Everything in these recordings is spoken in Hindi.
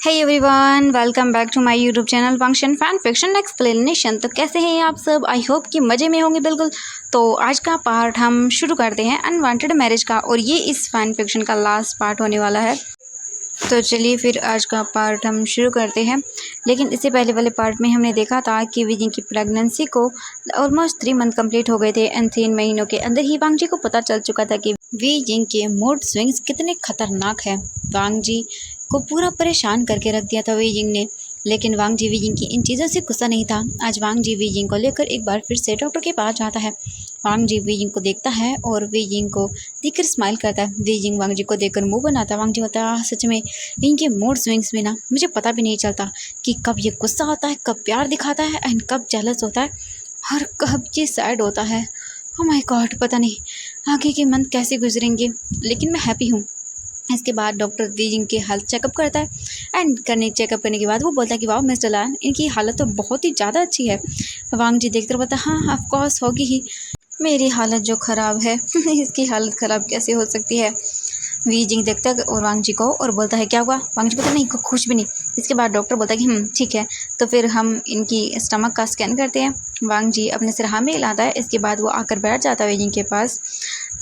Hey everyone, welcome back to my YouTube channel function fan fiction explanation. तो कैसे हैं आप सब? आई होप कि मज़े में होंगे बिल्कुल। तो आज का पार्ट हम शुरू करते हैं अनवांटेड मैरिज का, और ये इस फैन फिक्शन का लास्ट पार्ट होने वाला है। तो चलिए फिर आज का पार्ट हम शुरू करते हैं। लेकिन इससे पहले वाले पार्ट में हमने देखा था कि विजिंग की प्रेगनेंसी को ऑलमोस्ट 3 मंथ कंप्लीट हो गए थे, एंड 3 महीनों के अंदर ही वांग जी को पता चल चुका था कि विजिंग के मूड स्विंग्स कितने खतरनाक हैं। वांग जी को पूरा परेशान करके रख दिया था विजिंग ने। लेकिन वांग जी विजिंग की इन चीज़ों से गुस्सा नहीं था। आज वांग जी विजिंग को लेकर एक बार फिर से डॉक्टर के पास जाता है। वांग जी विजिंग को देखता है और विजिंग को देखकर स्माइल करता है। विजिंग वांग जी को देखकर मुंह बनाता है। वांग जी होता है, सच में इनके मूड स्विंग्स में ना मुझे पता भी नहीं चलता कि कब ये गुस्सा होता है, कब प्यार दिखाता है, एंड कब जेलस होता है, और कब ये सैड होता है। ओह माय गॉड, पता नहीं आगे के मंथ कैसे गुजरेंगे, लेकिन मैं हैप्पी हूँ। इसके बाद डॉक्टर विजिंग के हेल्थ चेकअप करता है, एंड चेकअप करने के बाद वो बोलता है कि वाह मिस्टर लान, इनकी हालत तो बहुत ही ज़्यादा अच्छी है। वांग जी देखते रहे, बोलता है हाँ ऑफ कोर्स होगी ही, मेरी हालत जो ख़राब है इसकी हालत ख़राब कैसे हो सकती है। विजिंग देखता है और वांग जी को और बोलता है क्या हुआ। वांग जी बोलता नहीं, कुछ भी नहीं। इसके बाद डॉक्टर बोलता है कि ठीक है, तो फिर हम इनकी स्टमक का स्कैन करते हैं। वांग जी अपने सिरहा में हिलाता है। इसके बाद वो आकर बैठ जाता है विजिंग के पास।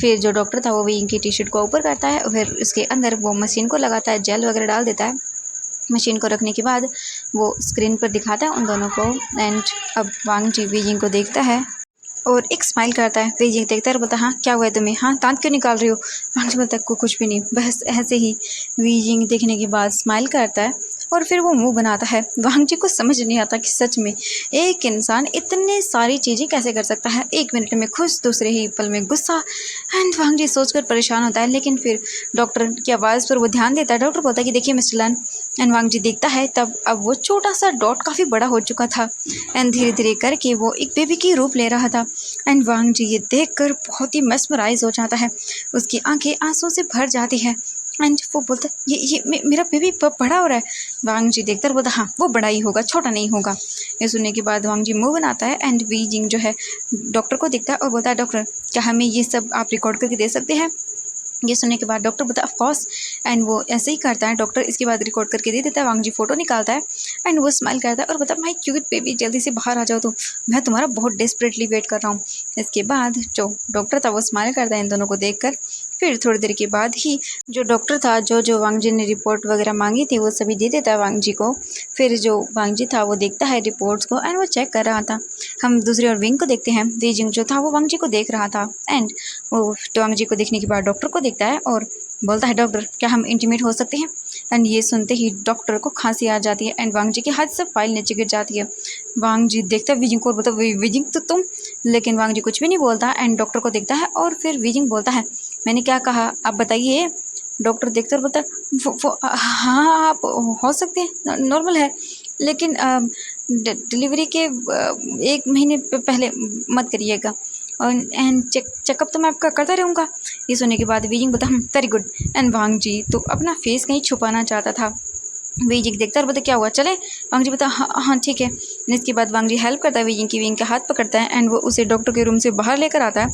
फिर जो डॉक्टर था वो विजिंग की टी शर्ट को ऊपर करता है, फिर उसके अंदर वो मशीन को लगाता है, जेल वगैरह डाल देता है। मशीन को रखने के बाद वो स्क्रीन पर दिखाता है उन दोनों को, एंड अब वांग जी विजिंग को देखता है और एक स्माइल करता है। विजिंग देखता है और बोलता है हाँ क्या हुआ है तुम्हें, हाँ दांत क्यों निकाल रही हो। वांग जी बोलता है कुछ भी नहीं, बस ऐसे ही। विजिंग देखने के बाद स्माइल करता है और फिर वो मुंह बनाता है। वांग जी को समझ नहीं आता कि सच में एक इंसान इतने सारी चीज़ें कैसे कर सकता है, 1 मिनट में खुश, दूसरे ही पल में गुस्सा। एंड वांग जी सोचकर परेशान होता है। लेकिन फिर डॉक्टर की आवाज़ पर वो ध्यान देता है। डॉक्टर बोलता है कि देखिए मिस्टर लैन, एंड वांग जी देखता है तब अब वो छोटा सा डॉट काफ़ी बड़ा हो चुका था, एंड धीरे धीरे करके वो एक बेबी की रूप ले रहा था। एंड वांग जी ये देखकर बहुत ही मेस्मराइज हो जाता है। उसकी आंखें आंसू से भर जाती है, एंड वो बोलता है ये मेरा बेबी बड़ा हो रहा है। वांग जी देखकर बोलता हाँ वो बड़ा ही होगा, छोटा नहीं होगा। ये सुनने के बाद वांग जी मुंह बनाता है, एंड विजिंग जो है डॉक्टर को देखता है और बोलता है डॉक्टर क्या हमें ये सब आप रिकॉर्ड करके दे सकते हैं। ये सुनने के बाद डॉक्टर बोलता है ऑफ कोर्स, एंड वो ऐसे ही करता है। डॉक्टर इसके बाद रिकॉर्ड करके दे देता है। वांग जी फोटो निकालता है, एंड वो स्माइल करता है और बोलता है माय क्यूट बेबी जल्दी से बाहर आ जाओ, तो मैं तुम्हारा बहुत डेस्परेटली वेट कर रहा हूँ। इसके बाद जो डॉक्टर था वो स्माइल करता है इन दोनों को देखकर। फिर थोड़ी देर के बाद ही जो डॉक्टर था जो वांग जी ने रिपोर्ट वगैरह मांगी थी वो सभी दे देता है वांग जी को। फिर जो वांग जी था वो देखता है रिपोर्ट्स को, एंड वो चेक कर रहा था। हम दूसरी ओर विंग को देखते हैं। विजिंग जो था वो वांग जी को देख रहा था, एंड वो वांग जी को देखने के बाद डॉक्टर को देखता है और बोलता है डॉक्टर क्या हम इंटीमेट हो सकते हैं। एंड ये सुनते ही डॉक्टर को खांसी आ जाती है, एंड वांग जी के हाथ से फाइल नीचे गिर जाती है। वांग जी देखता है विजिंग को और बोलता है विजिंग तो तुम। लेकिन वांग जी कुछ भी नहीं बोलता, एंड डॉक्टर को देखता है और फिर विजिंग बोलता है मैंने क्या कहा आप बताइए। डॉक्टर देखते और बोलता है हाँ आप हो सकते हैं, नॉर्मल है, लेकिन डिलीवरी के 1 महीने पहले मत करिएगा, और एंड चेकअप तो मैं आपका करता रहूँगा। ये सुनने के बाद विजिंग बोलता वेरी गुड। एंड वांग जी तो अपना फेस कहीं छुपाना चाहता था। विजिंग देखता है और बोलता क्या हुआ चले। वांग जी बोलता हाँ हाँ ठीक है। इसके बाद वांग जी हेल्प करता है विजिंग की, विजिंग का हाथ पकड़ता है, एंड वो उसे डॉक्टर के रूम से बाहर लेकर आता है।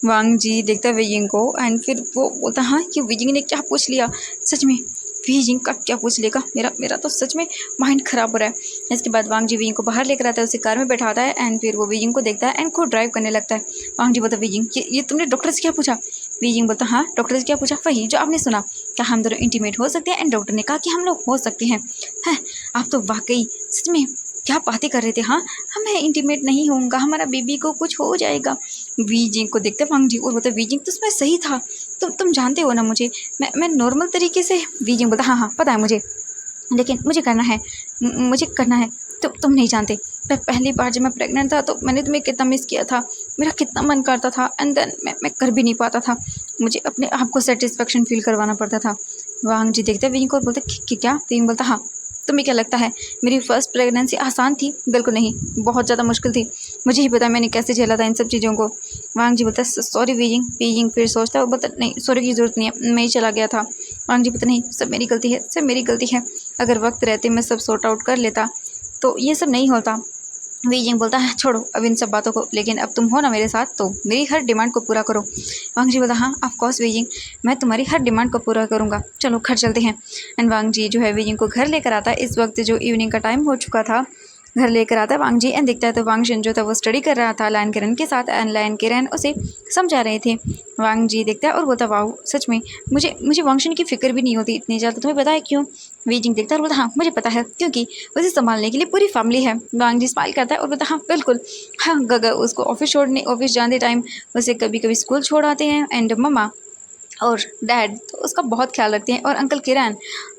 वांग जी देखता है विजिंग को, एंड फिर वो बोलता हाँ कि विजिंग ने क्या पूछ लिया। सच में विजिंग का क्या पूछ लेगा, मेरा मेरा तो सच में माइंड ख़राब हो रहा है। इसके बाद वांग जी विजिंग को बाहर लेकर आता है, उसे कार में बैठाता है, एंड फिर वो विजिंग को देखता है एंड खुद ड्राइव करने लगता है। वांग जी बोलता विजिंग ये तुमने डॉक्टर से क्या पूछा। विजिंग बोलता हाँ डॉक्टर से क्या पूछा, वही जो आपने सुना, क्या हम दोनों इंटीमेट हो सकते हैं। एंड डॉक्टर ने कहा कि हम लोग हो सकते हैं। आप तो वाकई सच में क्या बातें कर रहे थे। हाँ मैं इंटीमेट नहीं होऊंगा, हमारा बेबी को कुछ हो जाएगा। विजिंग को देखते वांग जी और बोलते विजिंग तो उसमें सही था, तुम जानते हो ना मुझे, मैं नॉर्मल तरीके से। विजिंग बोलता हाँ पता है मुझे, लेकिन मुझे करना है, मुझे करना है। तुम नहीं जानते, पहली बार जब मैं प्रेग्नेंट था तो मैंने तुम्हें कितना मिस किया था, मेरा कितना मन करता था, एंड देन मैं कर भी नहीं पाता था, मुझे अपने आप को सेटिस्फेक्शन फील करवाना पड़ता था। वांग जी देखते विजिंग को और बोलते क्या। विजिंग बोलता हाँ तुम्हें क्या लगता है मेरी फर्स्ट प्रेगनेंसी आसान थी, बिल्कुल नहीं, बहुत ज़्यादा मुश्किल थी, मुझे ही पता मैंने कैसे झेला था इन सब चीज़ों को। वांग जी बोलता है सॉरी विजिंग। विजिंग फिर सोचता है, वो बोलता नहीं सॉरी की ज़रूरत नहीं है, मैं ही चला गया था। वांग जी बोलता नहीं सब मेरी गलती है, सब मेरी गलती है, अगर वक्त रहते मैं सब सॉर्ट आउट कर लेता तो ये सब नहीं होता। वीजिंग बोलता है छोड़ो अब इन सब बातों को, लेकिन अब तुम हो ना मेरे साथ तो मेरी हर डिमांड को पूरा करो। वांग जी बोलता हाँ ऑफ कोर्स वीजिंग, मैं तुम्हारी हर डिमांड को पूरा करूँगा, चलो घर चलते हैं। एंड वांग जी जो है वीजिंग को घर लेकर आता है। इस वक्त जो इवनिंग का टाइम हो चुका था, घर लेकर आता है वांग जी एंड दिखता है तो वांग शन जो था वो स्टडी कर रहा था लायन किरण के साथ एंड लायन किरण उसे समझा रहे थे। वांग जी देखता है और बोलता वाह सच में मुझे मुझे वांग शन की फिक्र भी नहीं होती इतनी ज़्यादा, तुम्हें पता है क्यों? वीजिंग देखता है और बोलता हाँ मुझे पता है, क्योंकि उसे संभालने के लिए पूरी फैमिली है। वांग जी स्माइल करता है और बोलता हाँ बिल्कुल, हाँ गगा उसको ऑफिस जाने टाइम उसे कभी कभी स्कूल छोड़ आते हैं एंड मम्मा और डैड तो उसका बहुत ख्याल रखते हैं, और अंकल किरण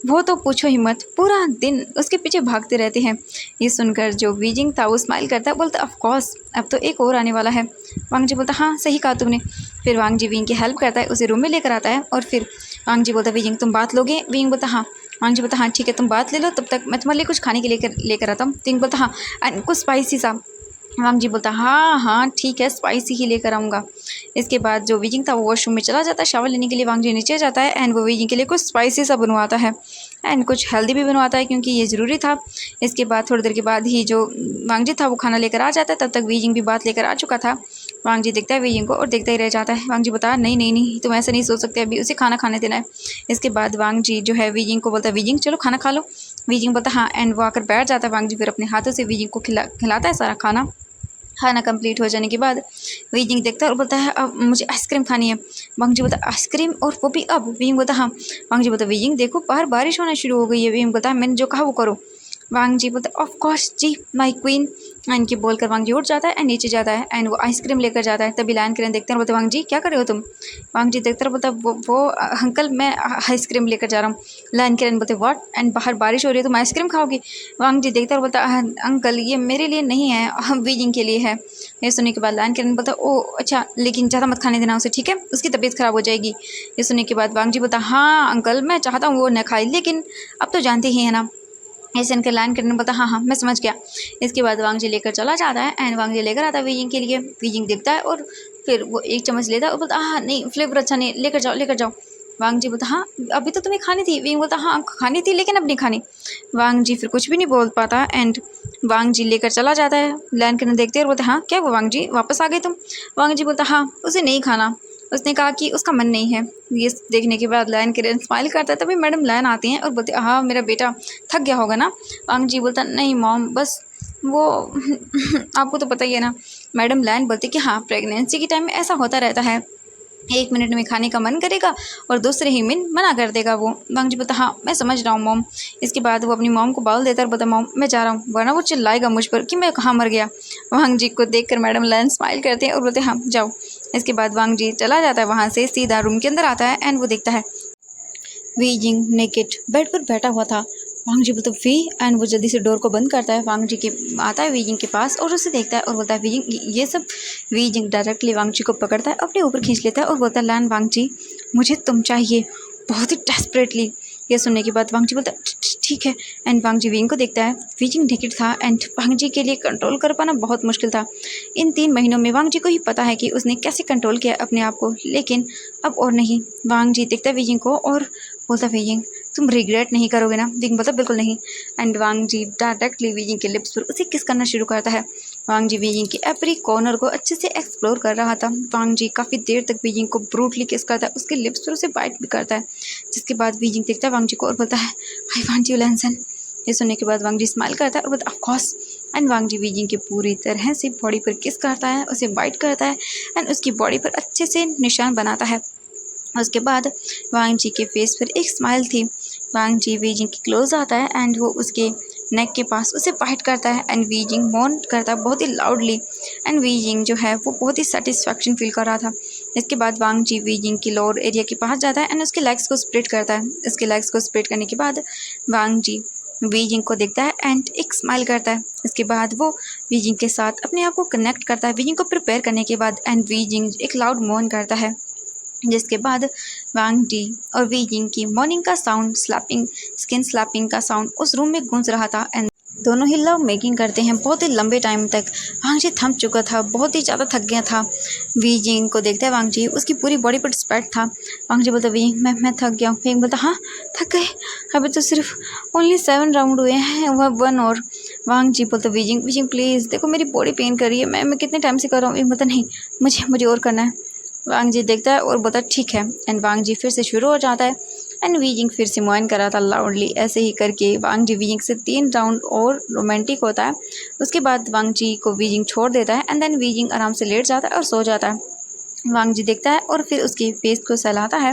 वो तो पूछो ही मत, पूरा दिन उसके पीछे भागते रहते हैं। ये सुनकर जो वीजिंग था वो स्माइल करता है, बोलता ऑफ कोर्स अब तो एक और आने वाला है। वांग जी बोलता हाँ सही कहा तुमने। फिर वांग जी विंग की हेल्प करता है, उसे रूम में लेकर आता है और फिर वांग जी बोलता वीजिंग तुम बात लोगे? विंग बोलता हाँ। वांग जी बोलता हाँ ठीक है तुम बात ले लो, तब तक मैं तुम्हारे लिए कुछ खाने के लेकर आता हूँ। विंग बोलता हाँ एंड कुछ स्पाइसी सा। वांग जी बोलता हाँ हाँ ठीक है स्पाइसी ही लेकर आऊँगा। इसके बाद जो वीजिंग था वो वॉशरूम में चला जाता है शावर लेने के लिए। वांग जी नीचे जाता है एंड वो वीजिंग के लिए कुछ स्पाइसी सा बनवाता है एंड कुछ हेल्दी भी बनवाता है क्योंकि ये ज़रूरी था। इसके बाद थोड़ी देर के बाद ही जो वांग जी था वो खाना लेकर आ जाता है, तब तक वीजिंग भी बात लेकर आ चुका था। वांग जी देखता है वीजिंग को और देखता ही रह जाता है। वांग जी बताया नहीं नहीं नहीं तुम ऐसे नहीं सोच सकते, अभी उसे खाना खाने देना है। इसके बाद वांग जी जो है वीजिंग को बोलता है वीजिंग चलो खाना खा लो। वीजिंग बोलता हाँ एंड वो आकर बैठ जाता है। वांग जी फिर अपने हाथों से वीजिंग को खिलाता है सारा खाना। खाना कंप्लीट हो जाने के बाद वीजिंग देखता है और बोलता है अब मुझे आइसक्रीम खानी है। वांग जी बोलता है आइसक्रीम और वो भी अब? वीजिंग बोलता हाँ। वांग जी बोलता वीजिंग देखो बाहर बारिश होना शुरू हो गई है। वीजिंग बोलता है मैंने जो कहा वो करो। वांग जी बोलता ऑफ कोर्स जी माय क्वीन। एंड की बोलकर वांग जी उठ जाता है एंड नीचे जाता है एंड वो आइसक्रीम लेकर जाता है। तभी लायन किरण देखते हैं और बोलते वांग जी क्या कर रहे हो तुम? वांग जी देखते हैं बोलता वो अंकल मैं आइसक्रीम लेकर जा रहा हूँ। लायन किरण बोलते व्हाट एंड बाहर बारिश हो रही है तुम आइसक्रीम खाओगे? वांग जी देखता है और बोलता अंकल ये मेरे लिए नहीं है वीजिंग के लिए है। ये सुनने के बाद लायन किरण बोलता ओ अच्छा लेकिन ज़्यादा मत खाने देना उसे ठीक है, उसकी तबीयत ख़राब हो जाएगी। ये सुनने के बाद वांग जी बोलता हाँ अंकल मैं चाहता हूँ वो न खाए, लेकिन अब तो जानते ही है ना। ऐसे इनके लाइन करने बोलता हाँ हाँ मैं समझ गया। इसके बाद वांग जी लेकर चला जाता है एंड वांग जी लेकर आता है वीजिंग के लिए। वीजिंग देखता है और फिर वो एक चम्मच लेता है और बोलता हाँ नहीं फ्लेवर अच्छा नहीं, लेकर जाओ लेकर जाओ। वांग जी बोलता हाँ अभी तो तुम्हें खानी थी। वीजिंग बोलता हाँ खानी थी लेकिन अब नहीं खानी। वांग जी फिर कुछ भी नहीं बोल पाता एंड वांग जी लेकर चला जाता है। लाइन करने देखते हैं और बोलते हाँ क्या वो वांग जी वापस आ गए तुम? वांग जी बोलता हाँ उसे नहीं खाना, उसने कहा कि उसका मन नहीं है। ये देखने के बाद लायन किरण स्माइल करता है। तभी मैडम लायन आती हैं और बोलते हाँ मेरा बेटा थक गया होगा ना। वांग जी बोलता नहीं मॉम बस वो आपको तो पता ही है ना। मैडम लायन बोलती कि हाँ प्रेगनेंसी के टाइम में ऐसा होता रहता है, एक मिनट में खाने का मन करेगा और दूसरे ही मिनट मना कर देगा वो। वांग जी बोलता हाँ मैं समझ रहा हूँ मॉम। इसके बाद वो अपनी मॉम को बाल देता है और बोलता मॉम मैं जा रहा हूँ वरना वो चिल्लाएगा मुझ पर कि मैं कहाँ मर गया। वांग जी को देखकर मैडम लायन स्माइल करते हैं और बोलते हाँ जाओ। इसके बाद वांग जी चला जाता है, वहाँ से सीधा रूम के अंदर आता है एंड वो देखता है वीजिंग नेकेड बेड पर बैठा हुआ था। वांग जी बोलता वी एंड वो जल्दी से डोर को बंद करता है। वांग जी के आता है वीजिंग के पास और उसे देखता है और बोलता है वीजिंग ये सब। वीजिंग डायरेक्टली वांग जी को पकड़ता है, अपने ऊपर खींच लेता है और बोलता है लैन वांग जी मुझे तुम चाहिए बहुत ही डेस्परेटली। ये सुनने के बाद वांग जी बोलता ठीक है एंड वांग जी वीजिंग को देखता है। वीजिंग नेकेड था एंड वांग जी के लिए कंट्रोल कर पाना बहुत मुश्किल था। इन 3 महीनों में वांग जी को ही पता है कि उसने कैसे कंट्रोल किया अपने आप को, लेकिन अब और नहीं। वांग जी देखता है वीजिंग को और बोलता वीजिंग तुम रिग्रेट नहीं करोगे ना? वीजिंग बोलता बिल्कुल नहीं। And Wangji directly Wei Ying के लिप्स पर उसे किस करना शुरू करता है। वांग जी वीजिंग की एवरी कॉर्नर को अच्छे से एक्सप्लोर कर रहा था। वांग जी काफ़ी देर तक वीजिंग को ब्रूटली किस करता है, उसके लिप्स पर उसे बाइट भी करता है। जिसके बाद वीजिंग देखता है वांग जी को और बोलता है आई वांट यू लैंसन। ये सुनने के बाद वांग जी स्माइल करता है और बोलता of course. And Wangji Wei Ying के पूरी तरह से बॉडी पर किस करता है, उसे बाइट करता है एंड उसकी बॉडी पर अच्छे से निशान बनाता है। उसके बाद वांग जी के फेस पर एक स्माइल थी। वांग जी वीजिंग के क्लोज आता है एंड वो उसके नेक के पास उसे बाइट करता है एंड वीजिंग मोन करता है बहुत ही लाउडली एंड वीजिंग जो है वो बहुत ही सेटिस्फैक्शन फील कर रहा था। इसके बाद वांग जी वीजिंग की लोअर एरिया के पास जाता है एंड उसके लेग्स को स्प्रेड करता है। इसके लेग्स को स्प्रेड करने के बाद वांग जी वीजिंग को देखता है एंड एक स्माइल करता है। इसके बाद वो वीजिंग के साथ अपने आप को कनेक्ट करता है वीजिंग को प्रिपेयर करने के बाद एंड वीजिंग एक लाउड मोन करता है। जिसके बाद वांग जी और वीजिंग की मॉर्निंग का साउंड स्लैपिंग स्किन स्लैपिंग का साउंड उस रूम में गूंज रहा था एंड दोनों ही लव मेकिंग करते हैं बहुत ही लंबे टाइम तक। वांग जी थम चुका था, बहुत ही ज़्यादा थक गया था। वीजिंग को देखता है वांग जी, उसकी पूरी बॉडी पर स्वेट था। वांग जी बोलता वीजिंग मैं थक गया हूँ। वीजिंग बोलता हाँ थक गए, अभी तो सिर्फ ओनली 7 राउंड हुए हैं, वह 1 और। वांग जी बोलते वीजिंग वीजिंग प्लीज़ देखो मेरी बॉडी पेन कर रही है, मैं कितने टाइम से कर रहा हूँ। ये बोलता नहीं, मुझे और करना है। वांग जी देखता है और बोलता ठीक है। एंड वांग जी फिर से शुरू हो जाता है एंड वीजिंग फिर से मुआयन करा था लाउडली। ऐसे ही करके वांग जी वीजिंग से 3 राउंड और रोमांटिक होता है। उसके बाद वांग जी को वीजिंग छोड़ देता है एंड देन वीजिंग आराम से लेट जाता है और सो जाता है। वांग जी देखता है और फिर उसकी फेस को सहलाता है।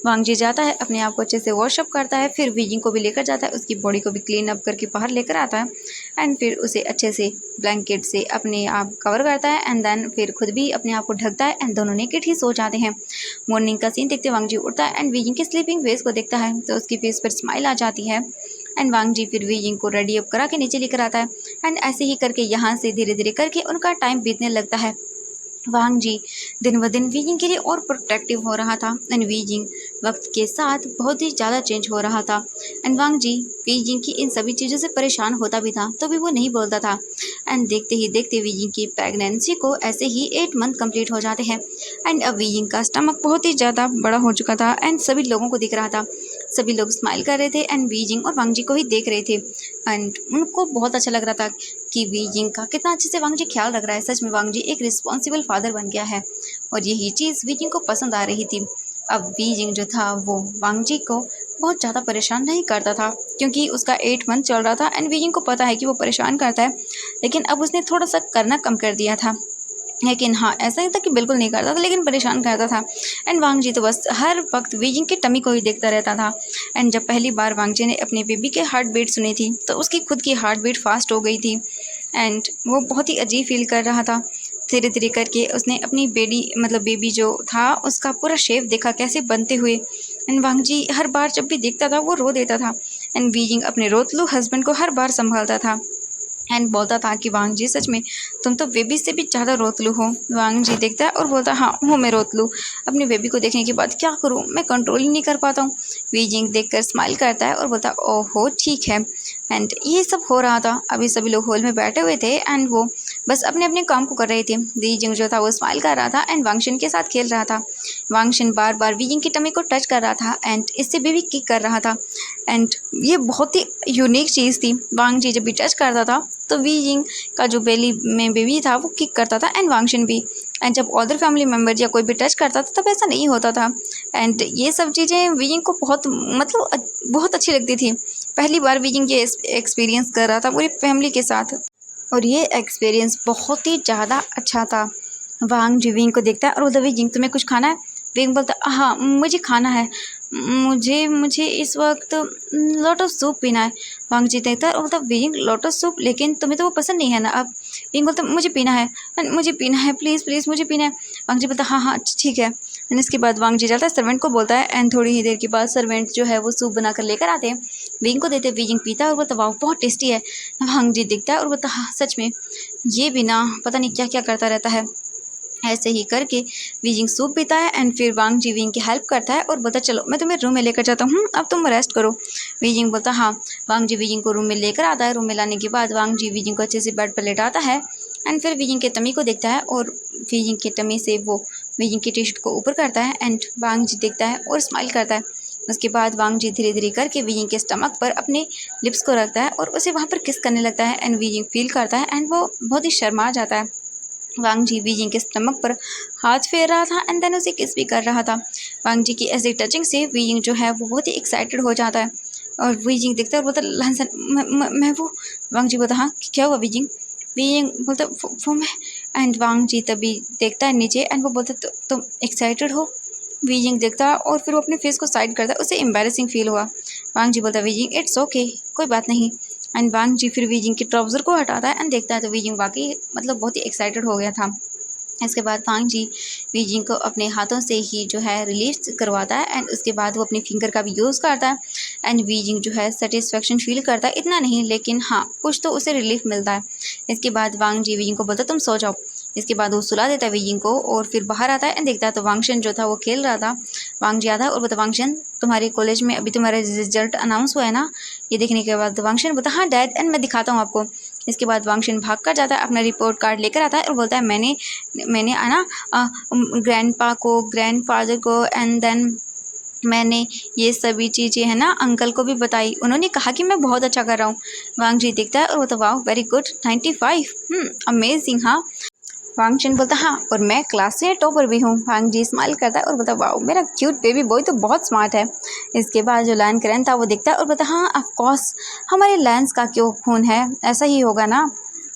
वांग जी जाता है, अपने आप को अच्छे से वॉशअप करता है, फिर वीजिंग को भी लेकर जाता है, उसकी बॉडी को भी क्लीन अप करके बाहर लेकर आता है एंड फिर उसे अच्छे से ब्लैंकेट से अपने आप कवर करता है एंड देन फिर खुद भी अपने आप को ढकता है एंड दोनों नेकेड ही सो जाते हैं। मॉर्निंग का सीन देखते वांग जी उठता है एंड वीजिंग की स्लीपिंग फेस को देखता है तो उसकी फेस पर स्माइल आ जाती है एंड वांग जी फिर वीजिंग को रेडी अप करा के नीचे लेकर आता है एंड ऐसे ही करके यहाँ से धीरे धीरे करके उनका टाइम बीतने लगता है। वांग जी दिन ब दिन वीजिंग के लिए और प्रोटेक्टिव हो रहा था एंड वीजिंग वक्त के साथ बहुत ही ज़्यादा चेंज हो रहा था एंड वांग जी वीजिंग की इन सभी चीज़ों से परेशान होता भी था तो भी वो नहीं बोलता था। एंड देखते ही देखते वीजिंग की प्रेगनेंसी को ऐसे ही 8 मंथ कंप्लीट हो जाते हैं एंड अब वीजिंग का स्टमक बहुत ही ज़्यादा बड़ा हो चुका था एंड सभी लोगों को दिख रहा था। सभी लोग स्माइल कर रहे थे एंड वीजिंग और वांग जी को ही देख रहे थे एंड उनको बहुत अच्छा लग रहा था कि वीजिंग का कितना अच्छे से वांग जी ख्याल रख रहा है। सच में वांग जी एक रिस्पॉन्सिबल फादर बन गया है और यही चीज़ वीजिंग को पसंद आ रही थी। अब वीजिंग जो था वो वांग जी को बहुत ज़्यादा परेशान नहीं करता था क्योंकि उसका 8 मंथ चल रहा था एंड वीजिंग को पता है कि वो परेशान करता है, लेकिन अब उसने थोड़ा सा करना कम कर दिया था। लेकिन हाँ, ऐसा नहीं था कि बिल्कुल नहीं करता था, लेकिन परेशान करता था एंड वांग जी तो बस हर वक्त वीजिंग की टमी को ही देखता रहता था। एंड जब पहली बार वांग जी ने अपने बेबी के हार्ट बीट सुनी थी तो उसकी खुद की हार्ट बीट फास्ट हो गई थी एंड वो बहुत ही अजीब फील कर रहा था। धीरे धीरे करके उसने अपनी बेबी जो था उसका पूरा शेप देखा कैसे बनते हुए एंड वांग जी हर बार जब भी देखता था वो रो देता था एंड वीजिंग अपने रोतलू हस्बैंड को हर बार संभालता था एंड बोलता था कि वांग जी सच में तुम तो बेबी से भी ज़्यादा रोतलू हो। वांग जी देखता है और बोलता हाँ हूँ मैं रोतलू, अपनी बेबी को देखने के बाद क्या करूँ, मैं कंट्रोल ही नहीं कर पाता हूँ। वीजिंग देखकर स्माइल करता है और बोलता ओहो ठीक है। एंड ये सब हो रहा था, अभी सभी लोग हॉल में बैठे हुए थे एंड वो बस अपने अपने काम को कर रहे थे। वीजिंग जो था वो स्माइल कर रहा था एंड वांगशन के साथ खेल रहा था। वांगशन बार बार वीजिंग की टमी को टच कर रहा था एंड इससे बेबी किक कर रहा था एंड ये बहुत ही यूनिक चीज़ थी। वांग जी जब भी टच करता था तो वीजिंग का जो बेली में बेबी था वो किक करता था एंड वांगशन भी। एंड जब अदर फैमिली मेम्बर या कोई भी टच करता था तब ऐसा नहीं होता था एंड ये सब चीज़ें वीजिंग को बहुत अच्छी लगती थी। पहली बार वीजिंग ये एक्सपीरियंस कर रहा था पूरी फैमिली के साथ और ये एक्सपीरियंस बहुत ही ज़्यादा अच्छा था। वांग जी विंग को देखता है और बोलता विंग तुम्हें कुछ खाना है। विंग बोलता हाँ मुझे खाना है, मुझे मुझे इस वक्त लोटस सूप पीना है। वांग जी देखता है और बोलता विंग लोटस सूप, लेकिन तुम्हें तो वो पसंद नहीं है ना। अब विंग बोलता मुझे पीना है, मुझे पीना है, प्लीज़ प्लीज़ मुझे पीना है। वांग जी बोलता हाँ हाँ ठीक है। एंड इसके बाद वांग जी जाता है सर्वेंट को बोलता है एंड थोड़ी ही देर के बाद सर्वेंट जो है वो सूप बना कर लेकर आते हैं। विंग को देते, विंग पीता है और बोलता वाह बहुत टेस्टी है। वांग जी दिखता है और बोलता हाँ सच में ये भी ना पता नहीं क्या क्या करता रहता है। ऐसे ही करके वीजिंग सूप पीता है एंड फिर वांग जी विंग की हेल्प करता है और बोलता चलो मैं तुम्हें रूम में लेकर जाता हूँ, अब तुम रेस्ट करो। वीजिंग बोलता हाँ। वांग जी वीजिंग को रूम में लेकर आता है। रूम में लाने के बाद वांग जी वीजिंग को अच्छे से बेड पर लेटाता है एंड फिर वीजिंग के टमी को देखता है और वीजिंग के टमी से वो वीजिंग की टी शर्ट को ऊपर करता है एंड वांग जी देखता है और स्माइल करता है। उसके बाद वांग जी धीरे धीरे करके वीजिंग के स्टमक पर अपने लिप्स को रखता है और उसे वहाँ पर किस करने लगता है एंड वीजिंग फील करता है एंड वो बहुत ही शर्मा जाता है। वांग जी वीजिंग के स्टमक पर हाथ फेर रहा था एंड देन उसे किस भी कर रहा था। वांग जी की ऐसी टचिंग से वीजिंग जो है वो बहुत ही एक्साइटेड हो जाता है और वीजिंग देखता है और बोलता लहसन मैं वो। वांग जी बोलता हाँ क्या हुआ वीजिंग। वीजिंग बोलता वो मैं। एंड वांग जी तभी देखता है नीचे एंड वो बोलता तुम एक्साइटेड हो। वीजिंग देखता है और फिर वो अपने फेस को साइड करता है, उसे एम्बेरसिंग फील हुआ। वांग जी बोलता वीजिंग इट्स ओके कोई बात नहीं। एंड वांग जी फिर वीजिंग के ट्राउज़र को हटाता है एंड देखता है तो वीजिंग वाकई बहुत ही एक्साइटेड हो गया था। इसके बाद वांग जी वीजिंग को अपने हाथों से ही जो है रिलीफ करवाता है एंड उसके बाद वो अपनी फिंगर का भी यूज़ करता है एंड वीजिंग जो है सेटिस्फेक्शन फील करता है, इतना नहीं लेकिन हाँ कुछ तो उसे रिलीफ मिलता है। इसके बाद वांग जी वीजिंग को बोलता तुम सो जाओ। इसके बाद वो सुला देता है वीजिंग को और फिर बाहर आता है एंड देखता है तो वांगशन जो था वो खेल रहा था। वांग जी आता है और बोलता वांगशन तुम्हारे कॉलेज में अभी तुम्हारा रिजल्ट अनाउंस हुआ है ना। ये देखने के बाद वांगशन बोलता हाँ डैड एंड मैं दिखाता हूँ आपको। इसके बाद वांगशन भाग कर जाता है, अपना रिपोर्ट कार्ड लेकर आता है और बोलता है मैंने आना ग्रैंडपा को, ग्रैंडफादर को एंड देन मैंने ये सभी चीज़ें है ना अंकल को भी बताई, उन्होंने कहा कि मैं बहुत अच्छा कर रहा हूँ। वांग जी देखता है और बोलता वाह वेरी गुड 95। अमेजिंग। हाँ, वांग चुन बोलता हाँ और मैं क्लास से टॉपर भी हूँ। वांग जी स्माइल करता है और बोलता वाह मेरा क्यूट बेबी बॉय तो बहुत स्मार्ट है। इसके बाद जो लैन करेन था वो देखता है और बोलता हाँ ऑफ कोर्स हमारे लैंस का क्यों खून है, ऐसा ही होगा ना।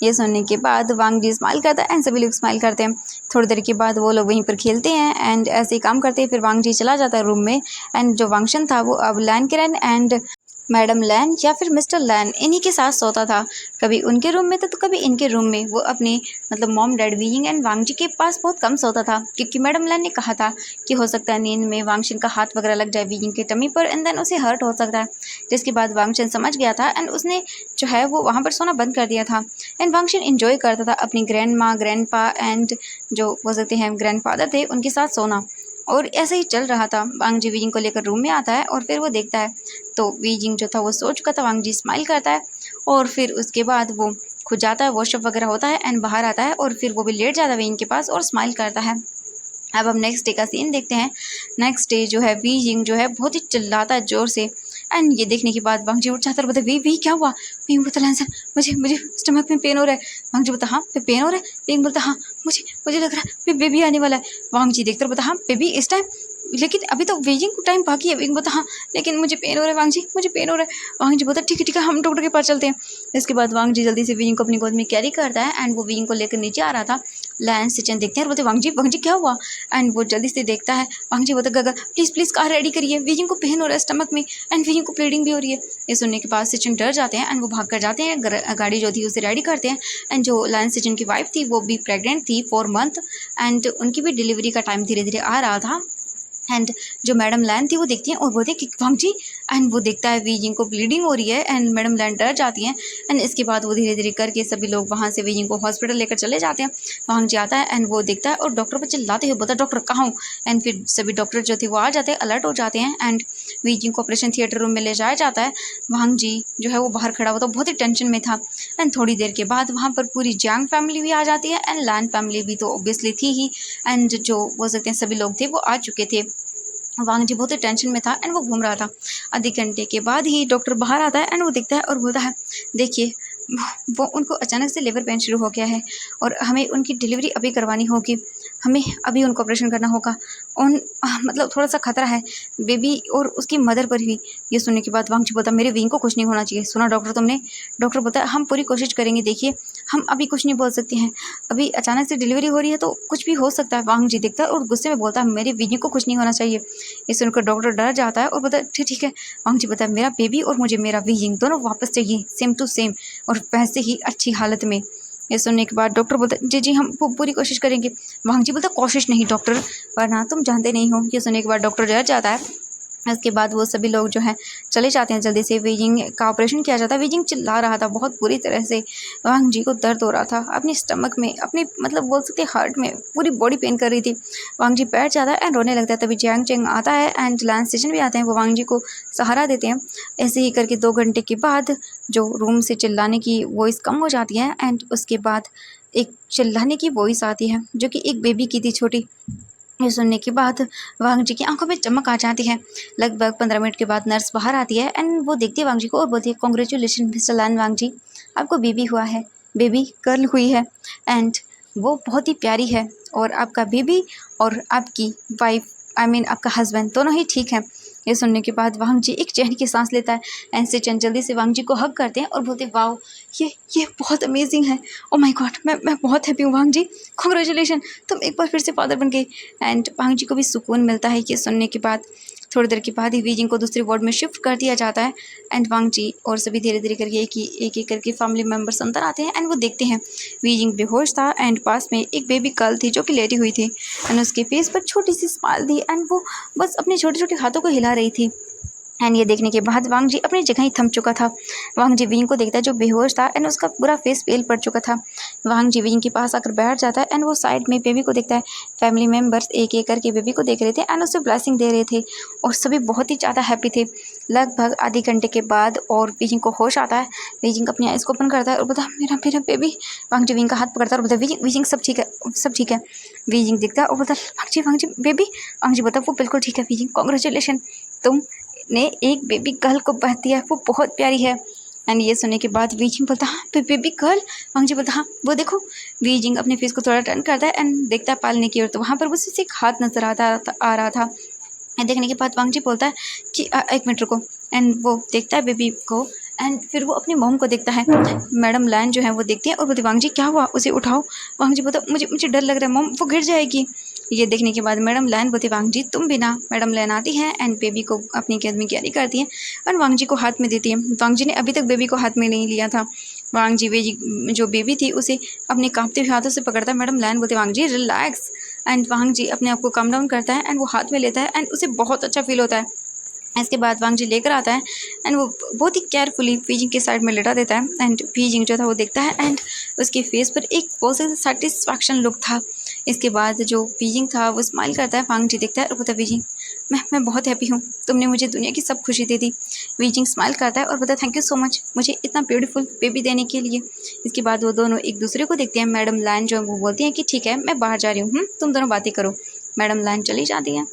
ये सुनने के बाद वांग जी स्माइल करता है एंड सभी लोग स्माइल करते हैं। थोड़ी देर के बाद वो लोग वहीं पर खेलते हैं एंड ऐसे ही काम करते हैं। फिर वांग जी चला जाता है रूम में एंड जो वांगशन था वो अब लैन करेन एंड मैडम लैन या फिर मिस्टर लैन इन्हीं के साथ सोता था। कभी उनके रूम में था तो कभी इनके रूम में। वो अपने मतलब मॉम डैड वीइंग एंड वांग जी के पास बहुत कम सोता था क्योंकि मैडम लैन ने कहा था कि हो सकता है नींद में वांगशन का हाथ वगैरह लग जाए वीइंग के टमी पर एंड देन उसे हर्ट हो सकता है। जिसके बाद वांगशन समझ गया था एंड उसने जो है वो वहाँ पर सोना बंद कर दिया था। एंड वांगशन इंजॉय करता था अपनी ग्रैंड माँ ग्रैंड पा एंड जो हो सकते हैं ग्रैंड फादर थे उनके साथ सोना। और ऐसे ही चल रहा था। वांग जी वीइंग को लेकर रूम में आता है और फिर वो देखता है तो वीजिंग जो था वो सो चुका था। वांग जी स्माइल करता है और फिर उसके बाद वो खुद जाता है, वॉशअप वगैरह होता है एंड बाहर आता है और फिर वो भी लेट जाता है वीइंग के पास और स्माइल करता है। अब हम नेक्स्ट डे का सीन देखते हैं। नेक्स्ट डे जो है वी जिंग जो है बहुत ही चिल्लाता है ज़ोर से एंड ये देखने के बाद वांग जी उठ जाता है और बोलता है वी क्या हुआ। वी बोलता है मुझे मुझे स्टमक में पेन हो रहा है। वांग जी बोलता हाँ पेन हो रहा है। वी बोलता हाँ मुझे मुझे लग रहा है बेबी आने वाला है। वांग जी देखते बोलता हाँ बेबी इस टाइम, लेकिन अभी तो वेजिंग को टाइम बाकी है। विंग बोलता हाँ लेकिन मुझे पेन हो रहा है वांग जी मुझे पेन हो रहा है। वांग जी बोलता ठीक है हम डॉक्टर के पास चलते हैं। इसके बाद वांग जी जल्दी से विंग को अपनी गोद में कैरी करता है एंड वो विंग को लेकर नीचे आ रहा था। लैंस सिचन देखते हैं और बोलते वांग जी क्या हुआ। एंड वो जल्दी से देखता है। वांग जी बोलता गगा प्लीज़ कार रेडी करिए, विजिंग को पेन हो रहा है स्टमक में एंड विजिंग को ब्लीडिंग भी हो रही है। ये सुनने के बाद सिचन डर जाते हैं एंड वो भाग कर जाते हैं। गाड़ी जो थी उसे रेडी करते हैं एंड जो लैंस सिचन की वाइफ थी वो भी प्रेग्नेंट थी 4 मंथ एंड उनकी भी डिलीवरी का टाइम धीरे धीरे आ रहा था। एंड जो मैडम लैन थी वो देखती हैं और बोलती है कि वांग जी एंड वो देखता है वीजिंग को ब्लीडिंग हो रही है एंड मैडम लैन डर जाती हैं एंड इसके बाद वो धीरे धीरे करके सभी लोग वहाँ से वीजिंग को हॉस्पिटल लेकर चले जाते हैं। वांग जी आता है एंड वो देखता है और डॉक्टर पर चिल्लाते हुए बोलता है डॉक्टर कहाँ हूँ। एंड फिर सभी डॉक्टर जो थे वो आ जाते हैं, अलर्ट हो जाते हैं एंड वीजिंग को ऑपरेशन थिएटर रूम में ले जाया जाता है। वांग जी जो है वो बाहर खड़ा हुआ था, बहुत ही टेंशन में था। एंड थोड़ी देर के बाद वहाँ पर पूरी जैंग फैमिली भी आ जाती है एंड लैन फैमिली भी तो ऑब्वियसली थी ही एंड जो बोल सकते हैं सभी लोग थे वो आ चुके थे। वांग जी बहुत ही टेंशन में था एंड वो घूम रहा था। आधे घंटे के बाद ही डॉक्टर बाहर आता है एंड वो देखता है और बोलता है देखिए वो उनको अचानक से लेबर पेन शुरू हो गया है और हमें उनकी डिलीवरी अभी करवानी होगी, हमें अभी उनको ऑपरेशन करना होगा। उन मतलब थोड़ा सा खतरा है बेबी और उसकी मदर पर भी। ये सुनने के बाद वांग जी बोलता मेरे विंग को कुछ नहीं होना चाहिए। सुना डॉक्टर तुमने। डॉक्टर बोलता है हम पूरी कोशिश करेंगे, देखिए हम अभी कुछ नहीं बोल सकते हैं, अभी अचानक से डिलीवरी हो रही है तो कुछ भी हो सकता है। वांग जी देखता है और गुस्से में बोलता है मेरे विंग को कुछ नहीं होना चाहिए। ये सुनकर डॉक्टर डर जाता है और बोलता है ठीक है। वांग जी बोलता है मेरा बेबी और मुझे मेरा विंग दोनों वापस चाहिए सेम टू सेम और वैसे ही अच्छी हालत में। ये सुनने के बाद डॉक्टर बोलता जी हम पूरी कोशिश करेंगे। वांग जी बोलता कोशिश नहीं डॉक्टर, वरना तुम जानते नहीं हो। ये सुनने के बाद डॉक्टर डर जाता है। इसके बाद वो सभी लोग जो हैं चले जाते हैं, जल्दी से वीजिंग का ऑपरेशन किया जाता है। वीजिंग चिल्ला रहा था बहुत बुरी तरह से, वांग जी को दर्द हो रहा था अपने स्टमक में, अपनी मतलब बोल सकते हार्ट में, पूरी बॉडी पेन कर रही थी। वांग जी बैठ जाता है एंड रोने लगता है। तभी जैंग चेंग आता है एंड लैंस सिचन भी आते हैं, वो वांग जी को सहारा देते हैं। ऐसे ही करके 2 घंटे के बाद जो रूम से चिल्लाने की वॉइस कम हो जाती है एंड उसके बाद एक चिल्लाने की वॉइस आती है जो कि एक बेबी की थी छोटी। ये सुनने के बाद वांग जी की आंखों में चमक आ जाती है। लगभग 15 मिनट के बाद नर्स बाहर आती है एंड वो देखती है वांग जी को और बोलती है कॉन्ग्रेचुलेशन मिस्टर लैन वांग जी, आपको बेबी हुआ है, बेबी गर्ल हुई है एंड वो बहुत ही प्यारी है और आपका बेबी और आपकी वाइफ आई मीन आपका हस्बैंड दोनों ही ठीक हैं। ये सुनने के बाद वांग जी एक चैन की सांस लेता है एंड सिचन जल्दी से वांग जी को हग करते हैं और बोलते हैं वाओ ये बहुत अमेजिंग है, ओ माय गॉड मैं बहुत हैप्पी हूँ वांग जी, कॉन्ग्रेचुलेशन तुम एक बार फिर से फादर बन गए। एंड वांग जी को भी सुकून मिलता है ये सुनने के बाद। थोड़ी देर के बाद ही वीजिंग को दूसरे वार्ड में शिफ्ट कर दिया जाता है एंड वांग जी और सभी धीरे धीरे करके एक एक करके फैमिली मेम्बर्स अंदर आते हैं एंड वो देखते हैं वीजिंग बेहोश था एंड पास में एक बेबी गर्ल थी जो कि लेटी हुई थी एंड उसके फेस पर छोटी सी स्माइल थी एंड वो बस अपने छोटे छोटे हाथों को हिला रही थी। एंड ये देखने के बाद वांग जी अपनी जगह ही थम चुका था। वांग जी विंग को देखता है जो बेहोश था एंड उसका पूरा फेस पेल पड़ चुका था। वांग जी विंग के पास आकर बैठ जाता है एंड वो साइड में बेबी को देखता है। फैमिली मेम्बर्स एक एक करके बेबी को देख रहे थे एंड उसे ब्लेसिंग दे रहे थे और सभी बहुत ही ज़्यादा हैप्पी थे। लगभग आधे घंटे के बाद और वीजिंग को होश आता है। वीजिंग अपनी आइज़ को ओपन करता है और बोलता है मेरा मेरा बेबी। वांगजी वीजिंग का हाथ पकड़ता है और बोलता है वीजिंग वीजिंग सब ठीक है, सब ठीक है। वीजिंग दिखता है और बोलता है वांगजी बेबी। वांगजी बोलता है वो बिल्कुल ठीक है वीजिंग, कांग्रेचुलेशन, तुमने एक बेबी गर्ल को बर्थ दिया, वो बहुत प्यारी है। एंड ये सुनने के बाद वीजिंग बोलता हाँ बेबी गर्ल। वांगजी बोलता हाँ वो देखो। वीजिंग अपने फेस को थोड़ा टर्न करता है एंड देखता है पालने की ओर, तो वहाँ पर उसे एक हाथ नजर आ रहा था। देखने के बाद वांगजी बोलता है कि एक मिनट रुको। एंड वो देखता है बेबी को एंड फिर वो अपनी मॉम को देखता है। मैडम लैन जो है वो देखती है और बोलती वांगजी क्या हुआ, उसे उठाओ। वांगजी बोलता मुझे मुझे डर लग रहा है मॉम, वो गिर जाएगी। ये देखने के बाद मैडम लैन बोलती वांगजी तुम भी ना। मैडम लैन आती है एंड बेबी को अपनी गोद में कैरी करती है और वांगजी को हाथ में देती है। वांगजी ने अभी तक बेबी को हाथ में नहीं लिया था। वांगजी जो बेबी थी उसे अपने कांपते हुए हाथों से पकड़ता है। मैडम लैन बोलती वांगजी रिलैक्स। एंड वांगजी अपने आप को कम डाउन करता है एंड वो हाथ में लेता है एंड उसे बहुत अच्छा फील होता है। इसके बाद वांगजी लेकर आता है एंड वो बहुत ही केयरफुली वीजिंग के साइड में लेटा देता है। एंड वीजिंग जो था वो देखता है एंड उसके फेस पर एक बहुत से सेटिस्फैक्शन लुक था। इसके बाद जो वीजिंग था वो स्माइल करता है। वांगजी देखता है और बोलता है वीजिंग मैं बहुत हैप्पी हूँ, तुमने मुझे दुनिया की सब खुशी दे दी। वीजिंग स्माइल करता है और बोलता है थैंक यू सो मच मुझे इतना ब्यूटीफुल बेबी देने के लिए। इसके बाद वो दोनों एक दूसरे को देखते हैं। मैडम लैन जो वो बोलती हैं कि ठीक है मैं बाहर जा रही हूँ, तुम दोनों बातें करो। मैडम लैन चली जाती हैं।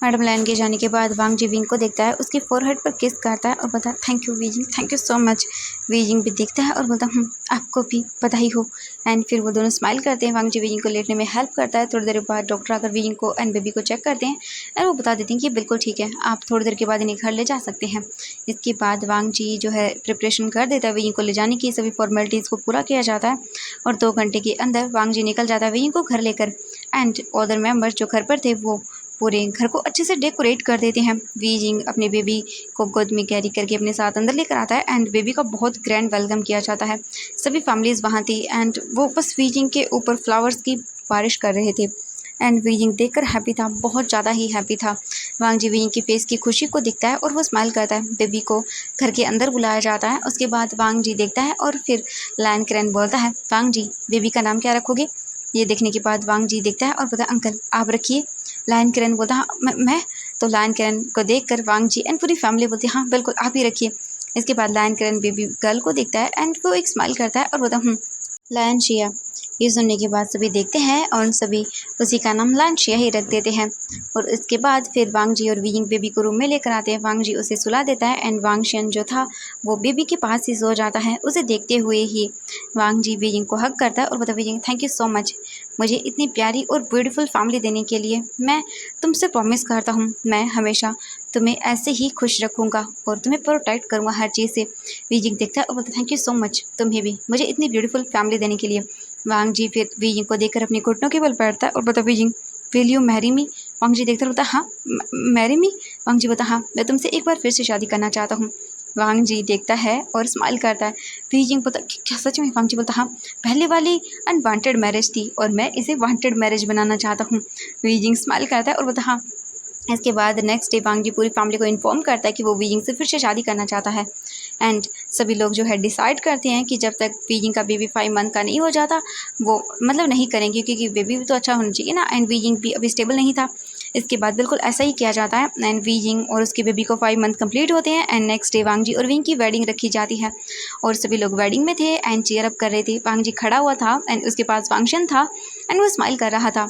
मैडम लैन के जाने के बाद वांगजी विंग को देखता है, उसकी फोरहेड पर किस करता है और बोलता है thank you wheezing, thank you so much. Wheezing भी देखता है और बोलता आपको भी बधाई हो। एंड फिर वो दोनों स्माइल करते हैं। वांगजी वीजिंग को लेटने में हेल्प करता है। थोड़ी देर बाद डॉक्टर आकर वीजिंग को एंड बेबी को चेक करते हैं एंड वो बता देते हैं कि बिल्कुल ठीक है, आप थोड़ी देर के बाद इन्हें घर ले जा सकते हैं। इसके बाद वांगजी जो है प्रिपरेशन कर देता है वीजिंग को ले जाने की। सभी फॉर्मेलिटीज़ को पूरा किया जाता है और 2 घंटे के अंदर वांगजी निकल जाता है वीजिंग को घर लेकर। एंड अदर मेंबर्स जो घर पर थे वो पूरे घर को अच्छे से डेकोरेट कर देते हैं। वीजिंग अपने बेबी को गोद में कैरी करके अपने साथ अंदर लेकर आता है एंड बेबी का बहुत ग्रैंड वेलकम किया जाता है। सभी फैमिलीज़ वहाँ थी एंड वो बस वीजिंग के ऊपर फ्लावर्स की बारिश कर रहे थे। एंड वीजिंग देखकर हैप्पी था, बहुत ज़्यादा ही हैप्पी था। वांगजी वीजिंग के फेस की खुशी को दिखता है और वो स्माइल करता है। बेबी को घर के अंदर बुलाया जाता है। उसके बाद वांगजी देखता है और फिर लैन क्रैन बोलता है वांगजी बेबी का नाम क्या रखोगे। ये देखने के बाद वांगजी देखता है और बोलता है अंकल आप रखिए। लायन किरण बोलता हाँ मैं। तो लायन किरण को देखकर वांगजी एंड पूरी फैमिली बोलती हाँ बिल्कुल आप ही रखिए। इसके बाद लायन किरण बेबी गर्ल को देखता है एंड वो एक स्माइल करता है और बोलता लायन शिया। ये सुनने के बाद सभी देखते हैं और सभी उसी का नाम लायन शिया ही रख देते हैं। और इसके बाद फिर वांगजी और वीजिंग बेबी को रूम में लेकर आते हैं। वांगजी उसे सुला देता है एंड वांगशियन जो था वो बेबी के पास ही सो जाता है। उसे देखते हुए ही वांगजी वीजिंग को हग करता है और बोलता है wheezing thank you so much मुझे इतनी प्यारी और ब्यूटीफुल फैमिली देने के लिए। मैं तुमसे प्रॉमिस करता हूँ मैं हमेशा तुम्हें ऐसे ही खुश रखूँगा और तुम्हें प्रोटेक्ट करूँगा हर चीज़ से। वीजिंग देखता है और बोलता है थैंक यू सो मच तुम्हें भी मुझे इतनी ब्यूटीफुल फैमिली देने के लिए। वांगजी फिर वीजिंग को देखकर अपने घुटनों के बल बैठता है और बोलता Weijing will you marry me. Wangji देखता होता हाँ मैरी मी। वांगजी बोलता हाँ मैं तुमसे एक बार फिर से शादी करना चाहता हूँ। वांगजी देखता है और स्माइल करता है। वीजिंग बोलता क्या सच में। वांगजी बोलता हाँ पहले वाली अनवांटेड मैरिज थी और मैं इसे वांटेड मैरिज बनाना चाहता हूँ। वीजिंग स्माइल करता है और बोलता हाँ। इसके बाद नेक्स्ट डे वांगजी पूरी फैमिली को इन्फॉर्म करता है कि वो वीजिंग से फिर से शादी करना चाहता है। एंड सभी लोग जो है डिसाइड करते हैं कि जब तक वीजिंग का बेबी 5 मंथ का नहीं हो जाता वो मतलब नहीं करेंगे, क्योंकि बेबी भी तो अच्छा होना चाहिए ना एंड वीजिंग भी अभी स्टेबल नहीं था। इसके बाद बिल्कुल ऐसा ही किया जाता है एंड वीजिंग और उसके बेबी को 5 मंथ कंप्लीट होते हैं एंड नेक्स्ट डे वांगजी और विंग की वेडिंग रखी जाती है और सभी लोग वेडिंग में थे एंड चीयर अप कर रहे थे। वांगजी खड़ा हुआ था एंड उसके पास फंक्शन था एंड वो स्माइल कर रहा था।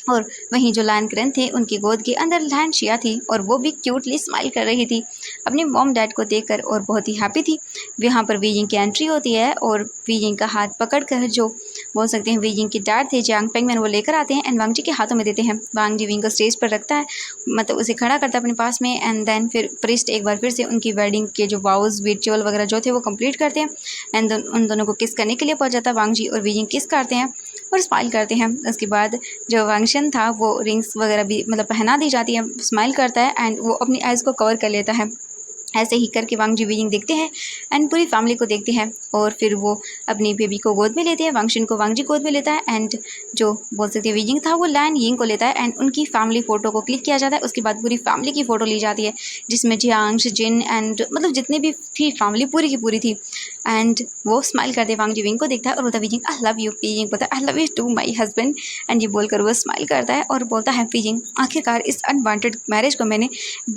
और वहीं जो लायन किरण थे उनकी गोद के अंदर लायन शिया थी और वो भी क्यूटली स्माइल कर रही थी अपने मॉम डैड को देखकर और बहुत ही हैप्पी थी। यहाँ पर वीजिंग की एंट्री होती है और वीजिंग का हाथ पकड़कर जो बोल सकते हैं वीजिंग के डैड थे जियांग पेंगमैन वो लेकर आते हैं एंड वांगजी के हाथों में देते हैं। वांगजी विंग को स्टेज पर रखता है, मतलब उसे खड़ा करता है अपने पास में एंड देन फिर प्रिस्ट एक बार फिर से उनकी वेडिंग के जो वाउज रिचुअल वगैरह जो थे वो कंप्लीट करते हैं एंड उन दोनों को किस करने के लिए पहुंच जाता है। वांगजी और वीजिंग किस करते हैं और स्माइल करते हैं। उसके बाद जो वांगशन था वो रिंग्स वगैरह भी मतलब पहना दी जाती है, स्माइल करता है एंड वो अपनी आइज़ को कवर कर लेता है। ऐसे ही करके वांग जी वीजिंग देखते हैं एंड पूरी फैमिली को देखते हैं और फिर वो अपनी बेबी को गोद में लेते हैं। वांगशिन को वांग जी गोद में लेता है एंड जो बोल सकते हैं वीजिंग था वो लैन यिंग को लेता है एंड उनकी फैमिली फ़ोटो को क्लिक किया जाता है। उसके बाद पूरी फैमिली की फ़ोटो ली जाती है जिसमें जियांश जिन एंड मतलब जितनी भी थी फैमिली पूरी की पूरी थी। एंड वो स्माइल करते वांग जी विंग को देखता है और बोलता है Wei Ying I love you. Wei Ying बोलता है I love you too my husband and ये बोलकर वो स्माइल करता है और बोलता है वीजिंग आखिरकार इस अनवांटेड मैरिज को मैंने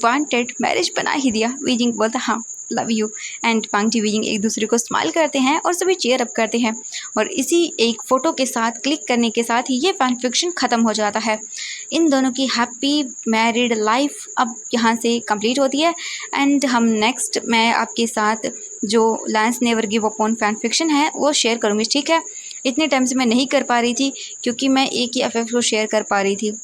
वांटेड मैरिज बना ही दिया। वीजिंग बोलता हाँ love you and Wangji Wei Ying एक दूसरे को स्माइल करते हैं और सभी चेयर अप करते हैं और इसी एक फ़ोटो के साथ क्लिक करने के साथ ही ये फैन फिक्शन ख़त्म हो जाता है। इन दोनों की हैप्पी मैरिड लाइफ अब यहाँ से कंप्लीट होती है एंड हम नेक्स्ट मैं आपके साथ जो lens never give up on fan fiction है वो शेयर करूँगी, ठीक है। इतने टाइम से मैं नहीं कर पा रही थी क्योंकि मैं एक ही एफ को शेयर कर पा रही थी।